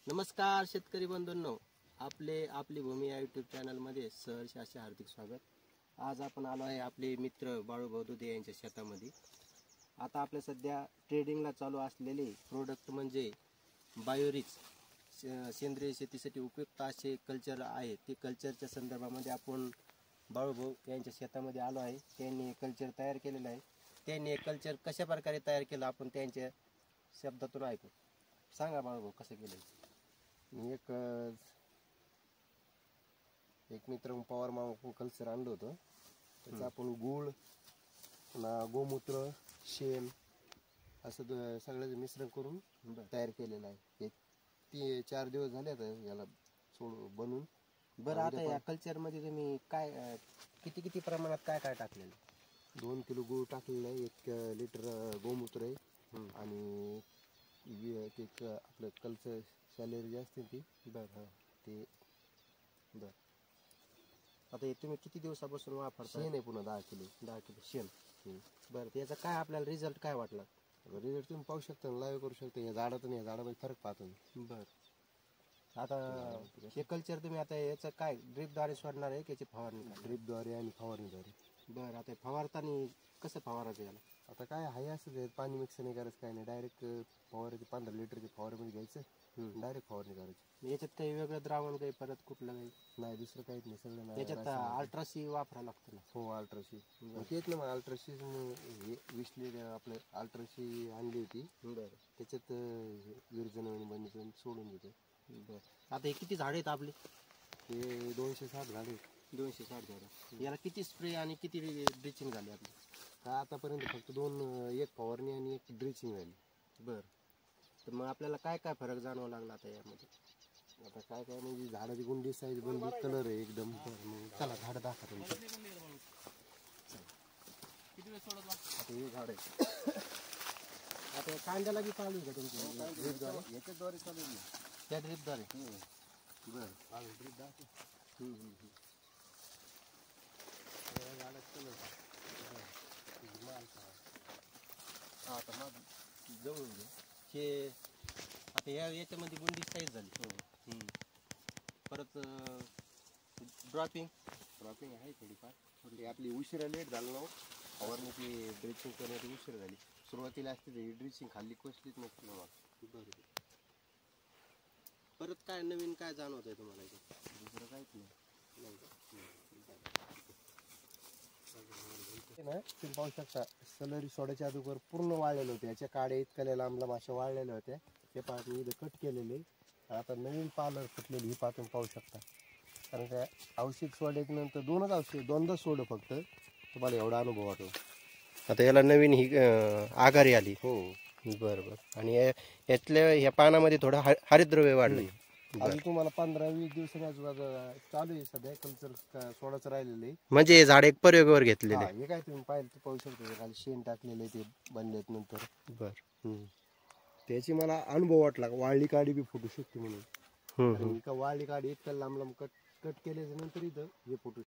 नमस्कार शेतकरी बंधूंनो, आपली भूमी या यूट्यूब चॅनलमध्ये सहर्ष असे हार्दिक स्वागत. आज आपण आलो आहे आपले मित्र बाळूभाऊ दुधे यांच्या शेतामध्ये. आता आपल्या सध्या ट्रेडिंगला चालू असलेले प्रोडक्ट म्हणजे बायोरिच सेंद्रिय शेतीसाठी उपयुक्त असे कल्चर आहे. ते कल्चरच्या संदर्भामध्ये आपण बाळूभाऊ यांच्या शेतामध्ये आलो आहे. त्यांनी कल्चर तयार केलेलं आहे. त्यांनी कल्चर कशा प्रकारे तयार केलं आपण त्यांच्या शब्दातून ऐकू. सांगा बाळूभाऊ, कसं केलं? मी एक मित्र पवार मामा कल्चर आणलं होतं. त्याचं आपण गूळ, गोमूत्र, शेण असं सगळ्याचं मिश्रण करून तयार केलेलं आहे. हे 4 दिवस झाले आता याला बनवून. बरं, आता या कल्चरमध्ये तुम्ही काय किती प्रमाणात काय टाकलेलं? 2 किलो गूळ टाकलेला आहे, 1 लिटर गोमूत्र आहे आणि आपलं कल्चर सॅलरी जी असते ती. बरं. ते आता हे तुम्ही किती दिवसापासून वापरता? शेण आहे पुन्हा 10 किलो शेण. बरं, त्याचा काय आपल्याला रिझल्ट काय वाटला? रिझल्ट तुम्ही पाहू शकता, लाईव्ह करू शकता. या झाडामध्ये फरक पाहतो. बरं, आता हे कल्चर तुम्ही आता याचं काय ड्रिपद्वारे सोडणार आहे की याची फवारणी? ड्रिपद्वारे आणि फवारणीद्वारे. बरं, आता फवारताना कसं फवारायचं याला? आता काय आहे असं पाणी मिक्स नाही करायचं, काय नाही. डायरेक्ट फवारायची 15 लिटरची फवारणी घ्यायचं, डायरेक्ट फवारणी करायची. याच्यात काही वेगळं द्रावण काही परत कुठलं काही नाही, दुसरं काहीच नाही. सगळं याच्यात अल्ट्रासी वापरावं लागतं ना? हो, अल्ट्रासी. तेच ना, मग अल्ट्रासी हे 20 लिटर आपलं अल्ट्रासी आणली होती. बरं, त्याच्यात विरजन बनवून सोडून देतो. बरं, आता हे किती झाडं आहेत आपली? हे 260 झाडे आहेत. 260 झाडं. याला किती स्प्रे आणि किती ड्रिचिंग झाली आपली? काय आतापर्यंत फक्त 1 फवारणी आणि 1 ड्रिचिंग झाली. बरं, तर मग आपल्याला काय फरक जाणवा लागला आता यामध्ये? आता काय म्हणजे झाडाची गुंडी साईज बनली, कलर आहे एकदम. मग चला झाड दाखवा तुमचं. आता हे झाड आहे. आता कांद्याला बी चालू आहे का तुमची ड्रिपद्वारे? याच्याद्वारे चालू आहे. त्या ड्रिपद्वारे? बरं, ड्रिप दाखव. आता मग जवळून घे. हे आता याच्यामध्ये गुंडी साईज झाली. परत ड्रॉपिंग आहे थोडीफार. थोडी आपली उशिरा लेट झालं ना फवारणीची, ड्रिचिंग करण्याची उशीर झाली. सुरुवातीला असते ड्रिचिंग खाल्ली कसलीच नसतं ना. बरं, परत काय नवीन काय जाणवत आहे तुम्हाला? दुसरं काहीच नाही. तुम्ही पाहू शकता, सलरी सोडायच्या अगोदर पूर्ण वाळलेले होते. याच्या काड्या इतक्या लांब अशा वाळलेल्या होत्या. ते पाहत मी इथं कट केलेले. आता नवीन पालर फुटलेली ही पाहून पाहू शकता. कारण त्या औषध सोडायच्या नंतर 2च औषध, 2दा सोड फक्त, तुम्हाला एवढा अनुभव वाटला. आता याला नवीन ही आघारी आली. हो. बरं. आणि यातल्या ह्या पानामध्ये थोडं हरितद्रव्य वाढले. अजून तुम्हाला 15-20 दिवसांनी चालू आहे. सध्या कल्चर सोडायचं राहिलेलं आहे. म्हणजे झाड एक प्रयोगावर घेतलेले. हे काय तुम्ही पाहिलं पाहू शकता, खाली शेण टाकलेले ते बनलेत नंतर. बरं, त्याची मला अनुभव वाटला. वाळली काडी बी फुटू शकते म्हणून. वाळली काडी इतक्या लांब कट केल्याच्या नंतर इथं हे फुटू